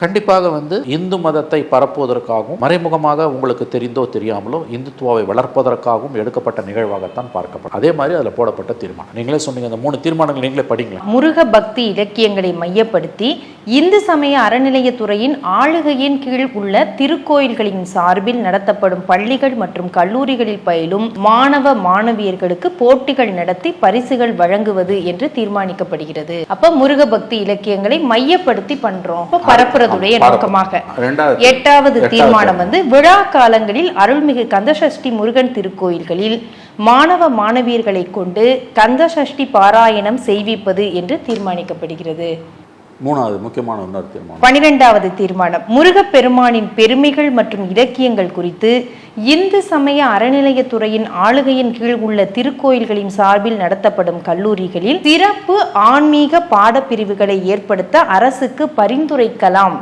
கண்டிப்பாக இந்து மதத்தை பரப்புவதற்காகவும் மறைமுகமாக உங்களுக்கு தெரிந்தோ தெரியாமலோ இந்துத்துவாவை வளர்ப்பதற்காகவும் எடுக்கப்பட்ட நிகழ்வாகத்தான் பார்க்கப்படும். அதே மாதிரி அதில் போடப்பட்ட தீர்மானம் நீங்களே சொன்னீங்க. அந்த 3 தீர்மானங்கள் நீங்களே படிங்களா. முருக பக்தி இலக்கியங்களை மையப்படுத்தி இந்து சமய அறநிலையத்துறையின் ஆளுகையின் கீழ் உள்ள திருக்கோயில்களின் சார்பில் நடத்தப்படும் பள்ளிகள் மற்றும் கல்லூரிகளில் பயிலும் மாணவ மாணவியர்களுக்கு போட்டிகள் நடத்தி பரிசுகள் வழங்குவது என்று தீர்மானிக்கப்படுகிறது. அப்ப முருக பக்தி இலக்கியங்களை மையப்படுத்தி பண்றோம், பரப்புறது நோக்கமாக. 8வது தீர்மானம் விழா காலங்களில் அருள்மிகு கந்தசஷ்டி முருகன் திருக்கோயில்களில் மாணவ மாணவியர்களை கொண்டு கந்தசஷ்டி பாராயணம் செய்விப்பது என்று தீர்மானிக்கப்படுகிறது. 3வது முக்கியமான இன்னொரு தீர்மானம் 12வது தீர்மானம் முருகப்பெருமானின் பெருமைகள் மற்றும் இலக்கியங்கள் குறித்து இந்து சமய அறநிலையத்துறையின் ஆளுகையின் கீழ் உள்ள திருக்கோயில்களின் சார்பில் நடத்தப்படும் கல்லூரிகளில் சிறப்பு ஆன்மீக பாடப்பிரிவுகளை ஏற்படுத்த அரசுக்கு பரிந்துரைக்கலாம்